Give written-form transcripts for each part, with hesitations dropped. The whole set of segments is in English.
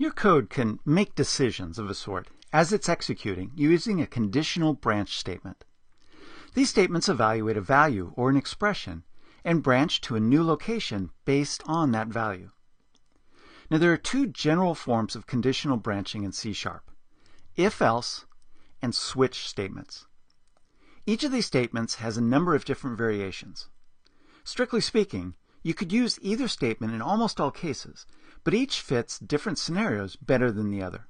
Your code can make decisions of a sort as it's executing using a conditional branch statement. These statements evaluate a value or an expression and branch to a new location based on that value. Now there are two general forms of conditional branching in C#: if-else and switch statements. Each of these statements has a number of different variations. Strictly speaking, you could use either statement in almost all cases, but each fits different scenarios better than the other.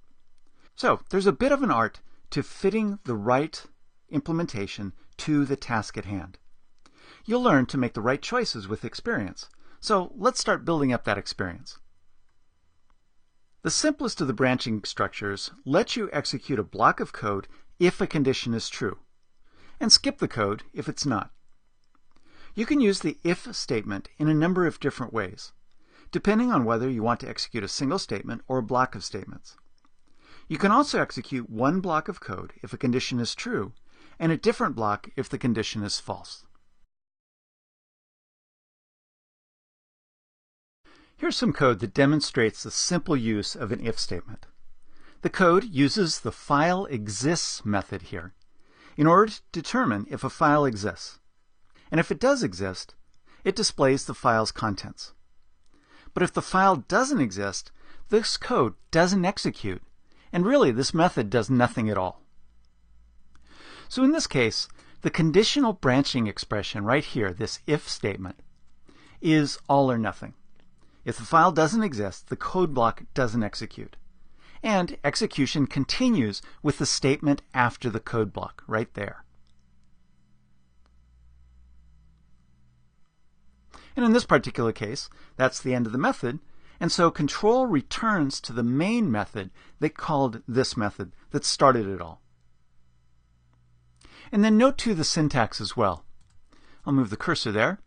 So there's a bit of an art to fitting the right implementation to the task at hand. You'll learn to make the right choices with experience. So let's start building up that experience. The simplest of the branching structures lets you execute a block of code if a condition is true, and skip the code if it's not. You can use the if statement in a number of different ways, depending on whether you want to execute a single statement or a block of statements. You can also execute one block of code if a condition is true, and a different block if the condition is false. Here's some code that demonstrates the simple use of an if statement. The code uses the file exists method here in order to determine if a file exists. And if it does exist, it displays the file's contents. But if the file doesn't exist, this code doesn't execute, and really this method does nothing at all. So in this case, the conditional branching expression right here, this if statement, is all or nothing. If the file doesn't exist, the code block doesn't execute. And execution continues with the statement after the code block, right there. And in this particular case, that's the end of the method, and so control returns to the main method that called this method that started it all. And then note too the syntax as well. I'll move the cursor there.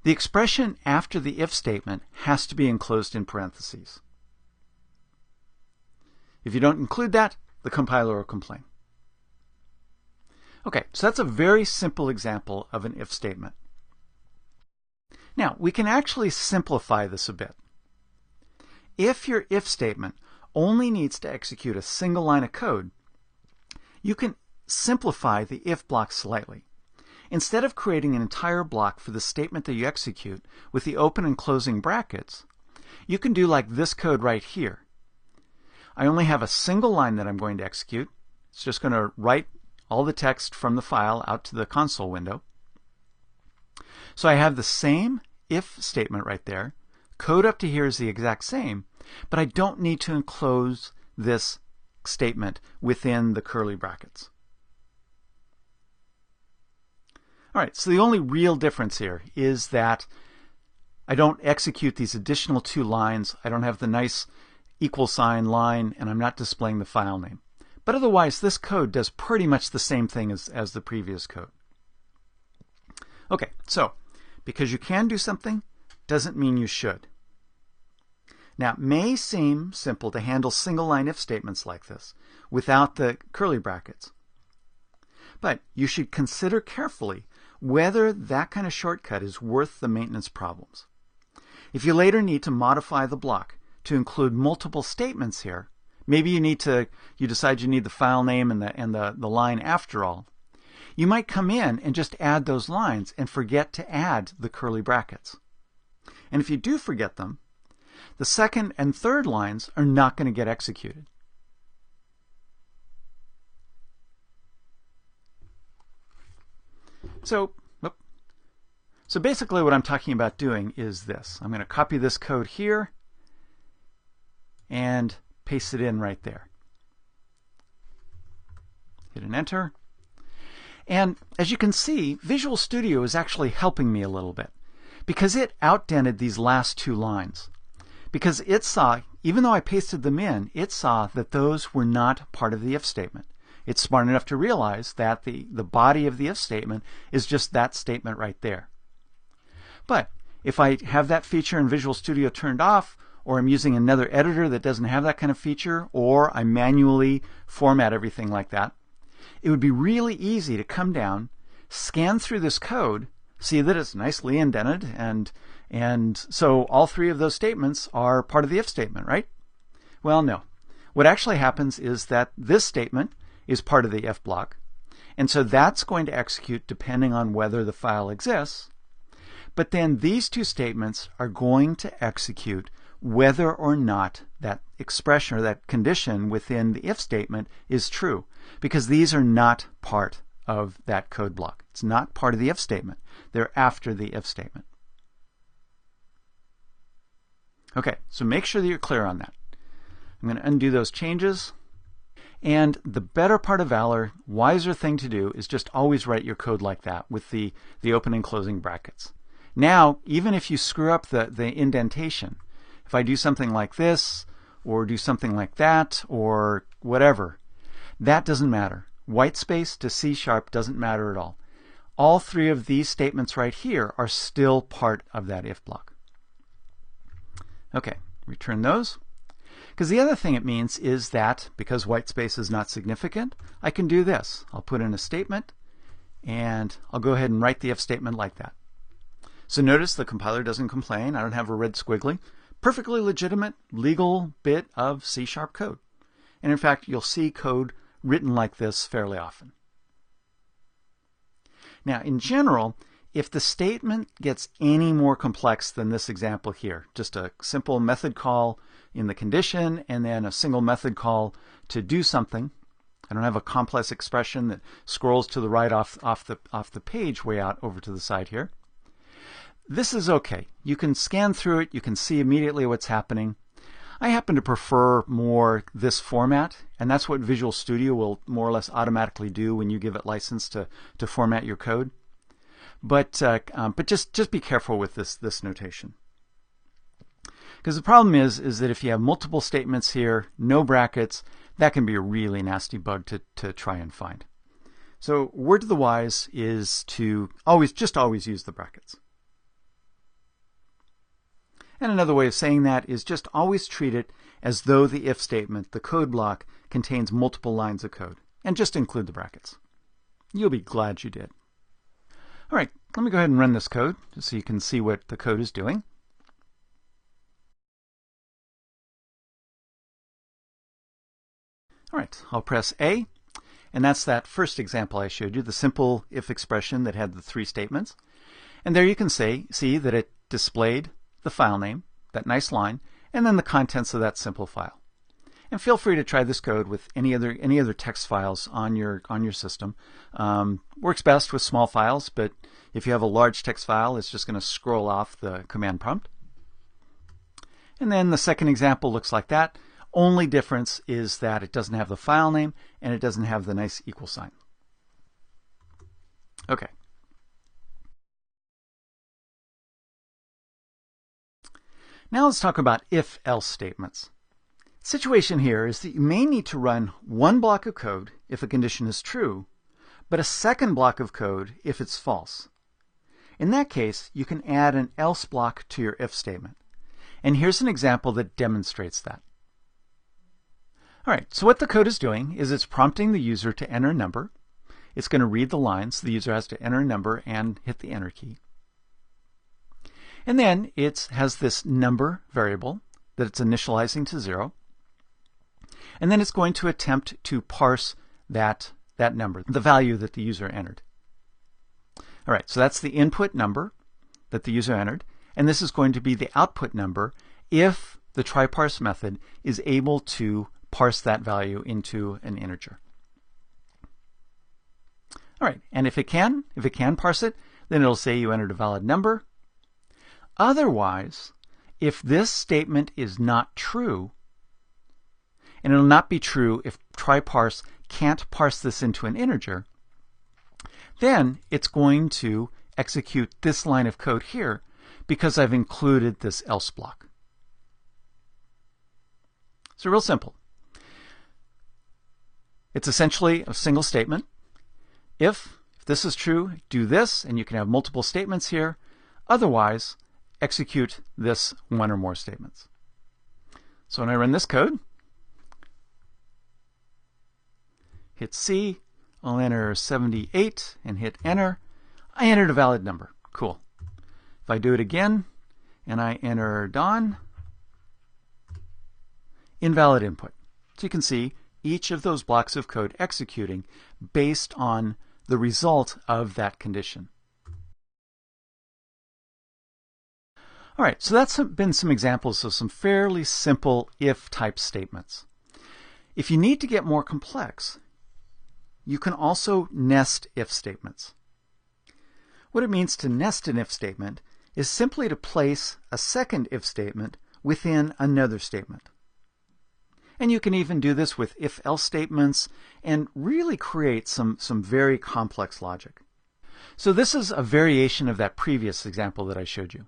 The expression after the if statement has to be enclosed in parentheses. If you don't include that, the compiler will complain. Okay, so that's a very simple example of an if statement. Now, we can actually simplify this a bit. If your if statement only needs to execute a single line of code, you can simplify the if block slightly. Instead of creating an entire block for the statement that you execute with the open and closing brackets, you can do like this code right here. I only have a single line that I'm going to execute. It's just going to write all the text from the file out to the console window. So I have the same if statement right there. Code up to here is the exact same, but I don't need to enclose this statement within the curly brackets. All right, so the only real difference here is that I don't execute these additional two lines. I don't have the nice equal sign line, and I'm not displaying the file name. But otherwise, this code does pretty much the same thing as the previous code. Okay, so because you can do something doesn't mean you should. Now, it may seem simple to handle single line if statements like this without the curly brackets. But you should consider carefully whether that kind of shortcut is worth the maintenance problems. If you later need to modify the block to include multiple statements here, maybe you decide you need the file name and the line after all, you might come in and just add those lines and forget to add the curly brackets. And if you do forget them, the second and third lines are not going to get executed. So basically what I'm talking about doing is this. I'm going to copy this code here and paste it in right there. Hit an enter. And as you can see, Visual Studio is actually helping me a little bit because it outdented these last two lines. Because it saw, even though I pasted them in, it saw that those were not part of the if statement. It's smart enough to realize that the body of the if statement is just that statement right there. But if I have that feature in Visual Studio turned off, or I'm using another editor that doesn't have that kind of feature, or I manually format everything like that, it would be really easy to come down, scan through this code, see that it's nicely indented, and so all three of those statements are part of the if statement, right? Well, no. What actually happens is that this statement is part of the if block, and so that's going to execute depending on whether the file exists. But then these two statements are going to execute whether or not that expression or that condition within the if statement is true, because these are not part of that code block. It's not part of the if statement. They're after the if statement. Okay, so make sure that you're clear on that. I'm going to undo those changes. And the better part of Valor, wiser thing to do, is just always write your code like that with the open and closing brackets. Now, even if you screw up the indentation, if I do something like this, or do something like that, or whatever, that doesn't matter. White space to C# doesn't matter at all. All three of these statements right here are still part of that if block. Okay, return those. Because the other thing it means is that, because white space is not significant, I can do this. I'll put in a statement, and I'll go ahead and write the if statement like that. So notice the compiler doesn't complain. I don't have a red squiggly. Perfectly legitimate, legal bit of C# code. And in fact, you'll see code written like this fairly often. Now, in general, if the statement gets any more complex than this example here, just a simple method call in the condition and then a single method call to do something, I don't have a complex expression that scrolls to the right off the page way out over to the side here. This is okay. You can scan through it. You can see immediately what's happening. I happen to prefer more this format, and that's what Visual Studio will more or less automatically do when you give it license to format your code. But just be careful with this notation. Because the problem is that if you have multiple statements here, no brackets, that can be a really nasty bug to try and find. So word to the wise is to always use the brackets. And another way of saying that is just always treat it as though the if statement, the code block, contains multiple lines of code, and just include the brackets. You'll be glad you did. All right, let me go ahead and run this code just so you can see what the code is doing. All right, I'll press A, and that's that first example I showed you, the simple if expression that had the three statements. And there you can see that it displayed the file name, that nice line, and then the contents of that simple file. And feel free to try this code with any other text files on your system. Works best with small files, but if you have a large text file, it's just going to scroll off the command prompt. And then the second example looks like that. Only difference is that it doesn't have the file name and it doesn't have the nice equal sign. Okay. Now let's talk about if-else statements. The situation here is that you may need to run one block of code if a condition is true, but a second block of code if it's false. In that case, you can add an else block to your if statement. And here's an example that demonstrates that. All right, so what the code is doing is it's prompting the user to enter a number. It's going to read the lines. The user has to enter a number and hit the enter key. And then it has this number variable that it's initializing to 0. And then it's going to attempt to parse that number, the value that the user entered. All right, so that's the input number that the user entered. And this is going to be the output number if the try-parse method is able to parse that value into an integer. All right, and if it can parse it, then it'll say you entered a valid number. Otherwise, if this statement is not true, and it'll not be true if try-parse can't parse this into an integer, then it's going to execute this line of code here because I've included this else block. So real simple. It's essentially a single statement. If this is true, do this, and you can have multiple statements here. Otherwise, execute this one or more statements. So when I run this code, hit C, I'll enter 78 and hit enter. I entered a valid number. Cool. If I do it again and I enter Don, invalid input. So you can see each of those blocks of code executing based on the result of that condition. All right, so that's been some examples of some fairly simple if-type statements. If you need to get more complex, you can also nest if statements. What it means to nest an if statement is simply to place a second if statement within another statement. And you can even do this with if-else statements and really create some very complex logic. So this is a variation of that previous example that I showed you.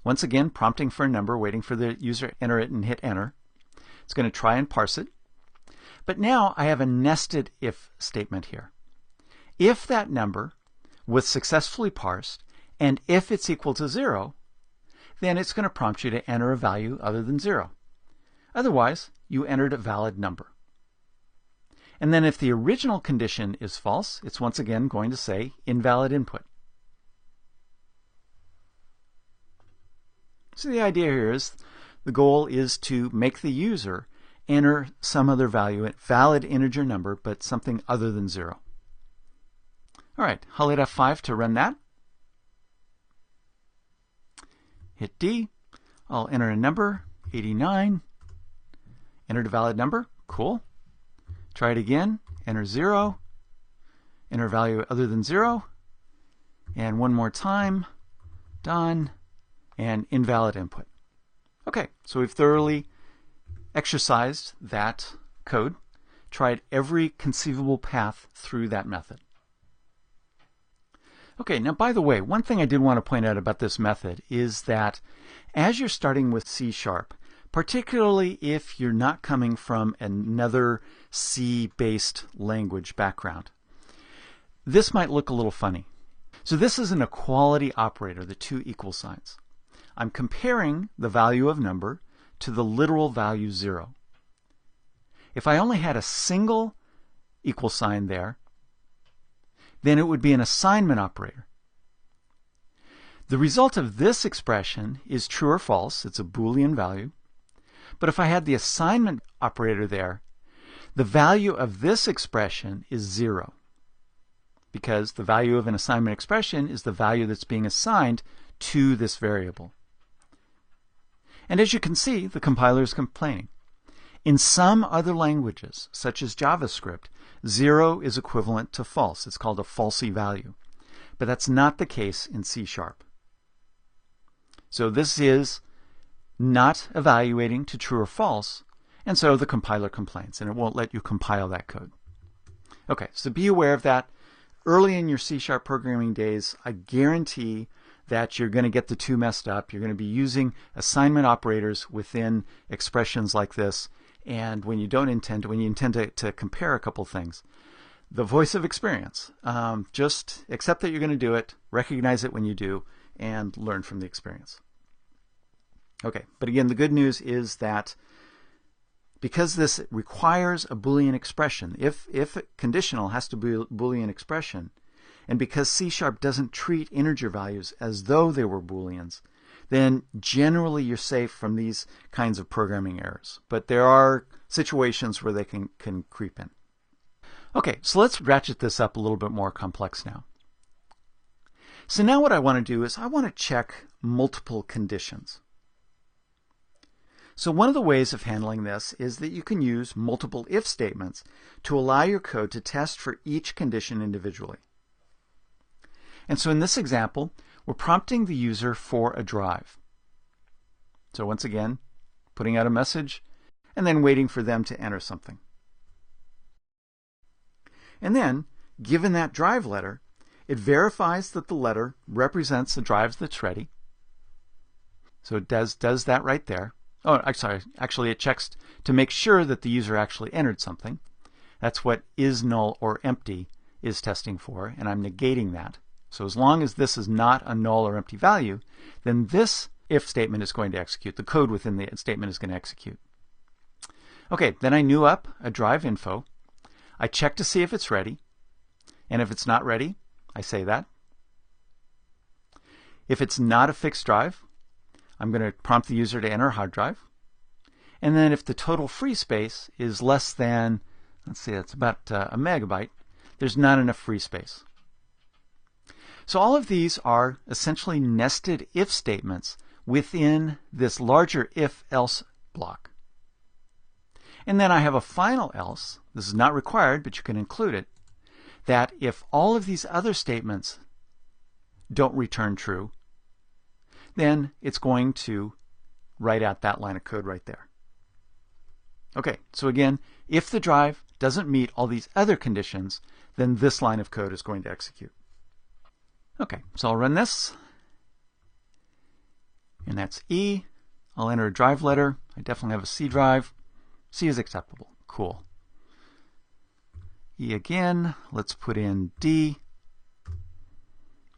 Once again, prompting for a number, waiting for the user to enter it and hit enter. It's going to try and parse it. But now I have a nested if statement here. If that number was successfully parsed, and if it's equal to 0, then it's going to prompt you to enter a value other than 0. Otherwise, you entered a valid number. And then if the original condition is false, it's once again going to say invalid input. So the idea here is the goal is to make the user enter some other value, a valid integer number, but something other than 0. All right, I'll hit F5 to run that. Hit D. I'll enter a number, 89. Entered a valid number. Cool. Try it again. Enter 0. Enter a value other than 0. And one more time. Done. And invalid input. Okay, so we've thoroughly exercised that code, tried every conceivable path through that method. Okay, now by the way, one thing I did want to point out about this method is that as you're starting with C#, particularly if you're not coming from another C-based language background, this might look a little funny. So this is an equality operator, the two equal signs. I'm comparing the value of number to the literal value 0. If I only had a single equal sign there, then it would be an assignment operator. The result of this expression is true or false. It's a Boolean value. But if I had the assignment operator there, the value of this expression is 0, because the value of an assignment expression is the value that's being assigned to this variable. And as you can see, the compiler is complaining. In some other languages, such as JavaScript, 0 is equivalent to false. It's called a falsy value. But that's not the case in C#. So this is not evaluating to true or false, and so the compiler complains, and it won't let you compile that code. Okay, so be aware of that. Early in your C# programming days, I guarantee that you're going to get the two messed up. You're going to be using assignment operators within expressions like this, and when you intend to compare a couple things. The voice of experience. Just accept that you're going to do it, recognize it when you do, and learn from the experience. Okay, but again, the good news is that because this requires a Boolean expression, if conditional has to be a Boolean expression, and because C# doesn't treat integer values as though they were Booleans, then generally you're safe from these kinds of programming errors. But there are situations where they can creep in. Okay, so let's ratchet this up a little bit more complex now. So now what I want to do is I want to check multiple conditions. So one of the ways of handling this is that you can use multiple if statements to allow your code to test for each condition individually. And so in this example, we're prompting the user for a drive. So once again, putting out a message and then waiting for them to enter something. And then, given that drive letter, it verifies that the letter represents the drive that's ready. So it does that right there. Oh, I'm sorry. Actually, it checks to make sure that the user actually entered something. That's what is null or empty is testing for, and I'm negating that. So as long as this is not a null or empty value, then this if statement is going to execute. The code within the statement is going to execute. Okay, then I new up a drive info. I check to see if it's ready. And if it's not ready, I say that. If it's not a fixed drive, I'm going to prompt the user to enter a hard drive. And then if the total free space is less than, let's see, it's about a megabyte, there's not enough free space. So all of these are essentially nested if statements within this larger if-else block. And then I have a final else. This is not required, but you can include it, that if all of these other statements don't return true, then it's going to write out that line of code right there. Okay, so again, if the drive doesn't meet all these other conditions, then this line of code is going to execute. Okay, so I'll run this, and that's E. I'll enter a drive letter. I definitely have a C drive. C is acceptable. Cool. E again. Let's put in D.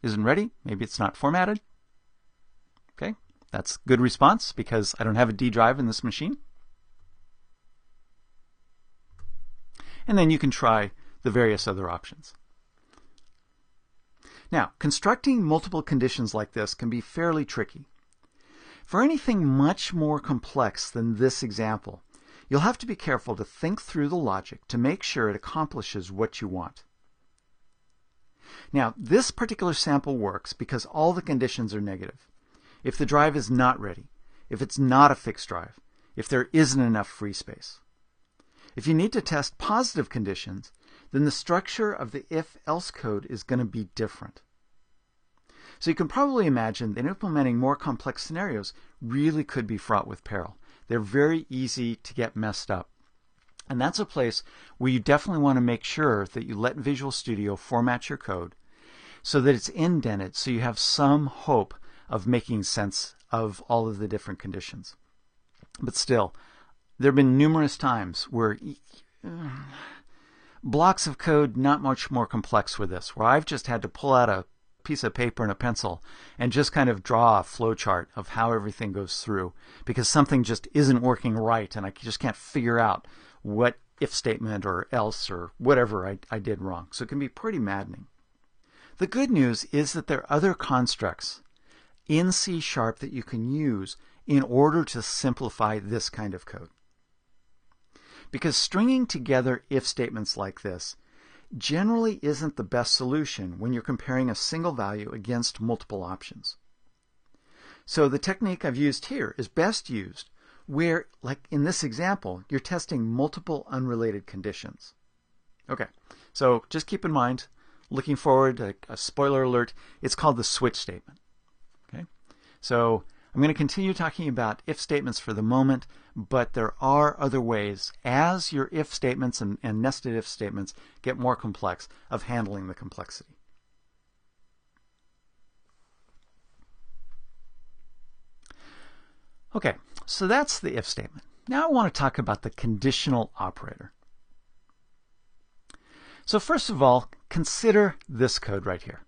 Isn't ready. Maybe it's not formatted. Okay, that's good response because I don't have a D drive in this machine. And then you can try the various other options. Now, constructing multiple conditions like this can be fairly tricky. For anything much more complex than this example, you'll have to be careful to think through the logic to make sure it accomplishes what you want. Now, this particular sample works because all the conditions are negative. If the drive is not ready, if it's not a fixed drive, if there isn't enough free space. If you need to test positive conditions, then the structure of the if-else code is going to be different. So you can probably imagine that implementing more complex scenarios really could be fraught with peril. They're very easy to get messed up. And that's a place where you definitely want to make sure that you let Visual Studio format your code so that it's indented, so you have some hope of making sense of all of the different conditions. But still, there have been numerous times where blocks of code not much more complex with this, where I've just had to pull out a piece of paper and a pencil and just kind of draw a flow chart of how everything goes through because something just isn't working right and I just can't figure out what if statement or else or whatever I did wrong. So it can be pretty maddening. The good news is that there are other constructs in C# that you can use in order to simplify this kind of code. Because stringing together if statements like this generally isn't the best solution when you're comparing a single value against multiple options. So the technique I've used here is best used where, like in this example, you're testing multiple unrelated conditions. Okay, so just keep in mind, looking forward, a spoiler alert, it's called the switch statement. Okay, so I'm going to continue talking about if statements for the moment, but there are other ways as your if statements and nested if statements get more complex of handling the complexity. Okay, so that's the if statement. Now I want to talk about the conditional operator. So first of all, consider this code right here.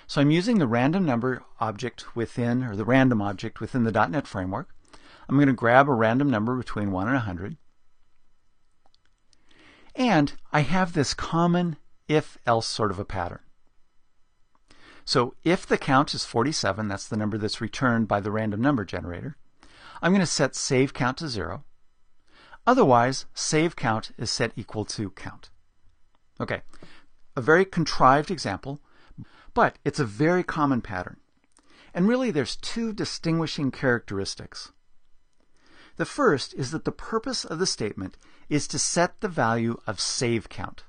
So I'm using the random number object within, or the random object within the .NET framework. I'm going to grab a random number between 1 and 100. And I have this common if-else sort of a pattern. So if the count is 47, that's the number that's returned by the random number generator, I'm going to set save count to 0. Otherwise, save count is set equal to count. Okay, a very contrived example, but it's a very common pattern. And really there's two distinguishing characteristics. The first is that the purpose of the statement is to set the value of save count.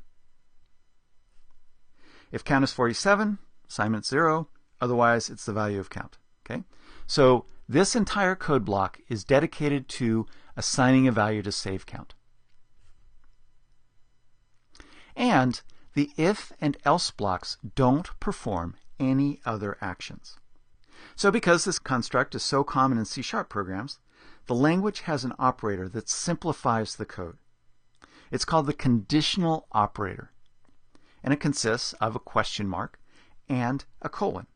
If count is 47, assignment 0, otherwise it's the value of count. Okay? So this entire code block is dedicated to assigning a value to save count. And the if and else blocks don't perform any other actions. So because this construct is so common in C# programs, the language has an operator that simplifies the code. It's called the conditional operator, and it consists of a question mark and a colon.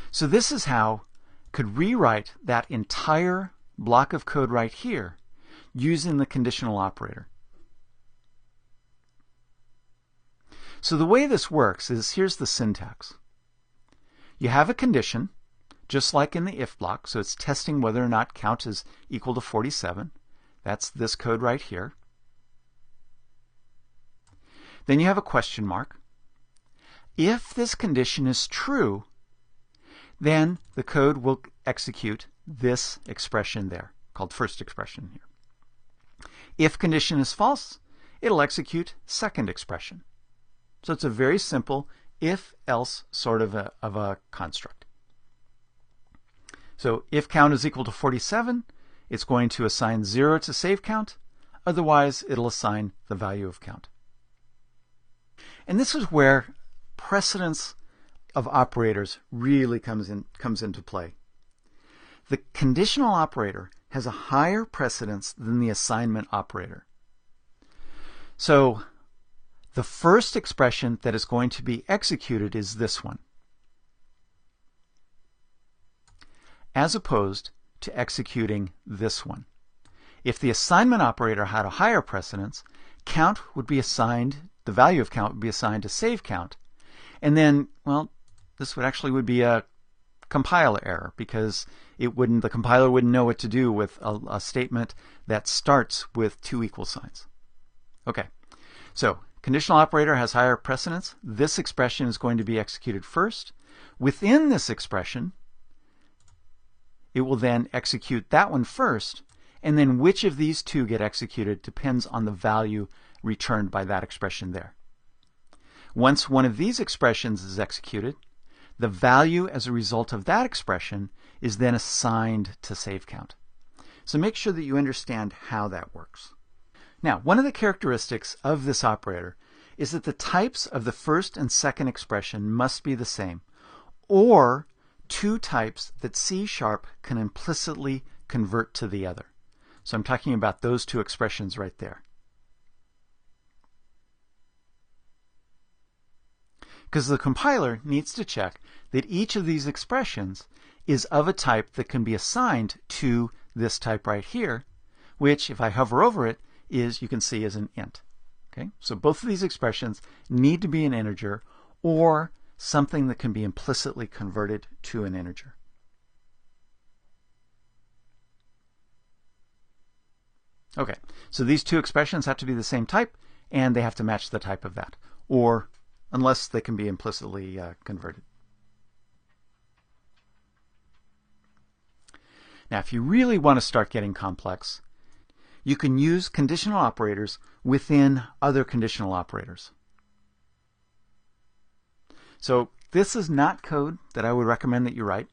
So this is how I could rewrite that entire block of code right here using the conditional operator. So the way this works is, here's the syntax. You have a condition, just like in the if block. So it's testing whether or not count is equal to 47. That's this code right here. Then you have a question mark. If this condition is true, then the code will execute this expression there, called first expression here. If condition is false, it'll execute second expression. So it's a very simple if-else sort of a construct. So if count is equal to 47, it's going to assign 0 to save count. Otherwise, it'll assign the value of count. And this is where precedence of operators really comes into play. The conditional operator has a higher precedence than the assignment operator. So the first expression that is going to be executed is this one, as opposed to executing this one. If the assignment operator had a higher precedence, count would be assigned, the value of count would be assigned to save count. And then, well, this would be a compiler error, because the compiler wouldn't know what to do with a statement that starts with two equal signs. Okay, so conditional operator has higher precedence. This expression is going to be executed first. Within this expression, it will then execute that one first, and then which of these two get executed depends on the value returned by that expression there. Once one of these expressions is executed, the value as a result of that expression is then assigned to save count. So make sure that you understand how that works. Now, one of the characteristics of this operator is that the types of the first and second expression must be the same, or two types that C# can implicitly convert to the other. So I'm talking about those two expressions right there. Because the compiler needs to check that each of these expressions is of a type that can be assigned to this type right here, which, if I hover over it, you can see is an int. Okay? So both of these expressions need to be an integer or something that can be implicitly converted to an integer. Okay, so these two expressions have to be the same type, and they have to match the type of that, or unless they can be implicitly converted. Now, if you really want to start getting complex, you can use conditional operators within other conditional operators. So this is not code that I would recommend that you write,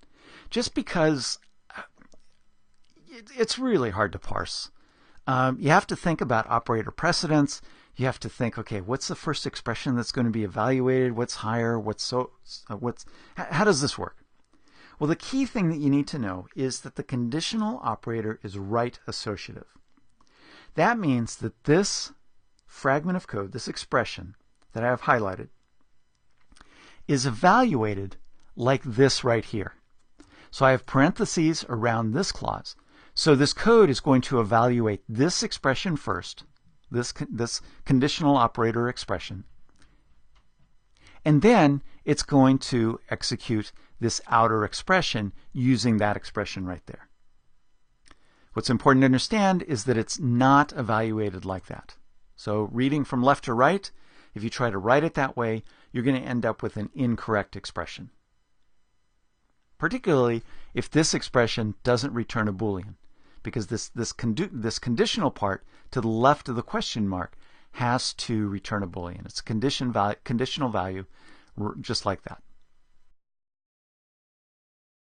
just because it's really hard to parse. You have to think about operator precedence. You have to think, okay, what's the first expression that's going to be evaluated? What's higher? How does this work? Well, the key thing that you need to know is that the conditional operator is right associative. That means that this fragment of code, this expression that I have highlighted, is evaluated like this right here. So I have parentheses around this clause. So this code is going to evaluate this expression first, this conditional operator expression, and then it's going to execute this outer expression using that expression right there. What's important to understand is that it's not evaluated like that. So reading from left to right, if you try to write it that way, you're going to end up with an incorrect expression. Particularly if this expression doesn't return a Boolean, because this conditional part to the left of the question mark has to return a Boolean. It's a conditional value just like that.